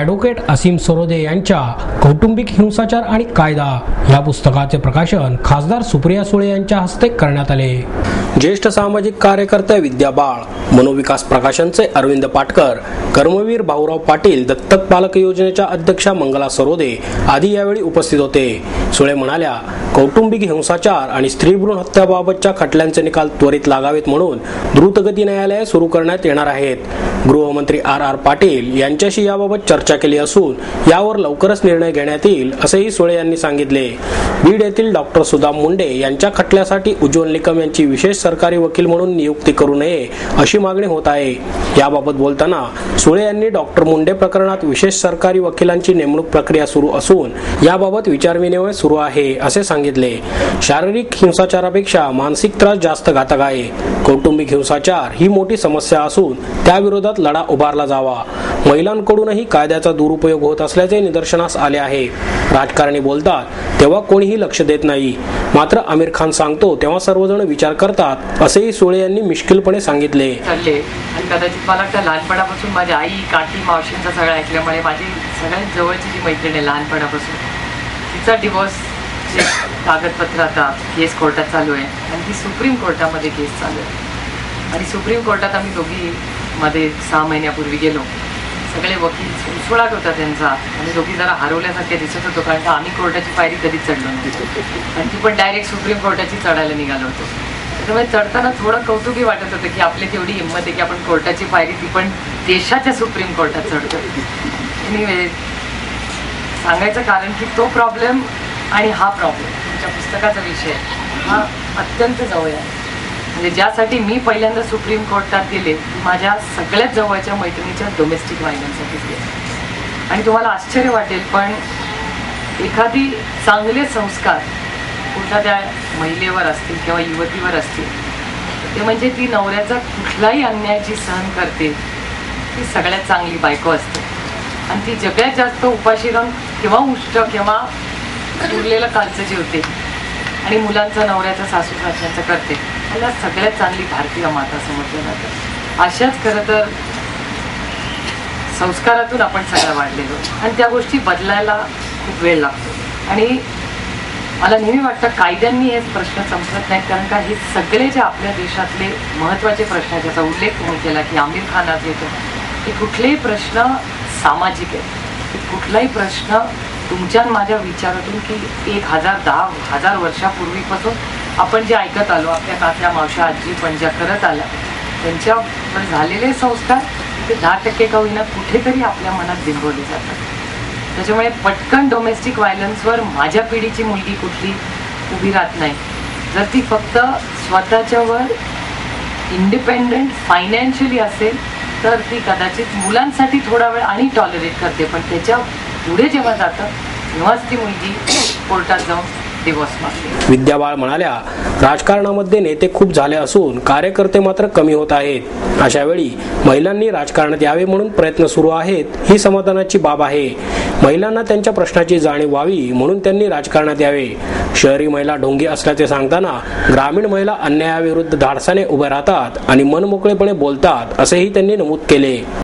Advocate असीम सरोदे यांच्या कौटुंबिक हिंसाचार आणि कायदा या पुस्तकाचे प्रकाशन खासदार सुप्रिया सुळे यांच्या हस्ते करण्यात आले। ज्येष्ठ सामाजिक कार्यकर्त्या विद्या बाळ, मनोविकास प्रकाशनचे अरविंद पाटकर, कर्मवीर भाऊराव पाटील, दत्तक पालक योजनेच्या अध्यक्षा मंगला सरोदे आदी यावेळी उपस्थित होते। सुळे म्हणाल्या, कौटुंबिक हिंसाचार आणि स्त्रीभ्रूण हत्याबाबतच्या खटल्यांचे निकाल त्वरित लागावेत म्हणून द्रुतगती न्यायालये सुरू करण्यात येणार आहेत। गृहमंत्री आर पाटील यांच्याशी याबाबत चर्चा केली असून यावर लवकरच निर्णय घेण्यात येईल असेही सुळे यांनी सांगितले। बीड येथील डॉक्टर सुदाम मुंडे यांच्या खटल्यासाठी उज्ज्वल निकम यांची विशेष सरकारी वकील म्हणून नियुक्ती करू नये अशी मागणी होत आहे। याबाबत बोलताना सुळे यांनी डॉक्टर मुंडे प्रकरणात विशेष सरकारी वकिलांची नेमणूक प्रक्रिया सुरू असून याबाबत विचारविनिमय सुरू आहे असे सांगितले। शारीरिक हिंसाचारापेक्षा मानसिक त्रास जास्त घातक आहे। कौटुंबिक हिंसाचार ही मोठी समस्या असून त्याविरोधात लढा उभारला जावा। महिलांकडूनही कायद्याचा दुरुपयोग होत असल्याचे निदर्शनास आले आहे। राजकारणी बोलतात तेव्हा कोणीही लक्ष देत नाही, मात्र आमिर खान सांगतो तेव्हा सर्वजण विचार करतात असेही सुळे यांनी मिश्किलपणे सांगितले। कदाचित मला वाटतं लहानपणापासून माझी आई, काकी, मावशींचा सगळं ऐकल्यामुळे माझी सगळ्यात जवळची जी मैत्रीण आहे लहानपणापासून, तिचा डिवोर्सचे कागदपत्र आता केस कोर्टात चालू आहे आणि ती सुप्रीम कोर्टामध्ये केस चालू आहे। आणि सुप्रीम कोर्टात आम्ही दोघी मध्ये 6 महिन्यापूर्वी गेलो। सगळे वकील सुळसुळाट होता त्यांचा आणि दोघी जरा हरवल्यासारखे दिसत होतो, कारण का आम्ही कोर्टाची पायरी कधीच चढलो नव्हतो आणि ती पण डायरेक्ट सुप्रीम कोर्टाची चढायला निघालो होतो। त्यामुळे चढताना थोडं कौतुकी वाटत होतं की आपली तेवढी हिंमत आहे की आपण कोर्टाची पायरी ती पण देशाच्या सुप्रीम कोर्टात चढतो। एनिवे, सांगायचं कारण की तो प्रॉब्लेम आणि हा प्रॉब्लेम तुमच्या पुस्तकाचा विषय हा अत्यंत जवळ आहे। म्हणजे ज्यासाठी मी पहिल्यांदा सुप्रीम कोर्टात गेले माझ्या सगळ्यात जवळच्या मैत्रिणीच्या डोमेस्टिक व्हायलन्ससाठीच गेले। आणि तुम्हाला आश्चर्य वाटेल पण एखादी चांगले संस्कार कुठल्या त्या महिलेवर असतील किंवा युवतीवर असतील ते म्हणजे ती नवऱ्याचा कुठलाही अन्याय जी सहन करते ती सगळ्यात चांगली बायको असते आणि ती सगळ्यात जास्त उपाशी राहून किंवा उष्ट किंवा उरलेलं कालचं जेवते आणि मुलांचं, नवऱ्याचं, सासू सासऱ्यांचं करते, त्याला सगळ्यात चांगली भारतीय माता समजलं जातं। अशाच खरं तर संस्कारातून आपण सगळं वाढलेलो आणि त्या गोष्टी बदलायला खूप वेळ लागतो। आणि मला नेहमी वाटतं कायद्यांनी हे प्रश्न संपत नाहीत, कारण का हे सगळे जे आपल्या देशातले महत्त्वाचे प्रश्न आहेत ज्याचा उल्लेख तुम्ही केला की आमिर खान आज येतो, हे कुठलेही प्रश्न सामाजिक आहेत। कुठलाही प्रश्न तुमच्या माझ्या विचारातून की 1000 वर्षापूर्वीपासून आपण जे ऐकत आलो, आपल्या काक्या, मावश्या, आजी पण ज्या करत आल्या त्यांच्यावर झालेले संस्कार ते 10% का होईना कुठेतरी आपल्या मनात बिंबवले जातात। त्याच्यामुळे पटकन डोमेस्टिक व्हायलन्सवर माझ्या पिढीची मुलगी कुठली उभी राहत नाही। जर ती फक्त स्वतःच्यावर इंडिपेंडेंट फायनान्शियली असेल तर ती कदाचित मुलांसाठी थोडा वेळ आणि टॉलरेट करते, पण त्याच्या पुढे जेव्हा जातं तेव्हाच ती मुलगी कोर्टात जाऊन डिवोर्स मागते। विद्या बाळ म्हणाल्या, राजकारणामध्ये नेते खूप झाले असून कार्यकर्ते मात्र कमी होत आहेत। अशा वेळी महिलांनी राजकारणात यावे म्हणून प्रयत्न सुरू आहेत ही समाधानाची बाब आहे। महिलांना त्यांच्या प्रश्नाची जाणीव व्हावी म्हणून त्यांनी राजकारणात यावे। शहरी महिला ढोंगी असल्याचे सांगताना ग्रामीण महिला अन्यायाविरुद्ध धाडसाने उभे राहतात आणि मनमोकळेपणे बोलतात असेही त्यांनी नमूद केले।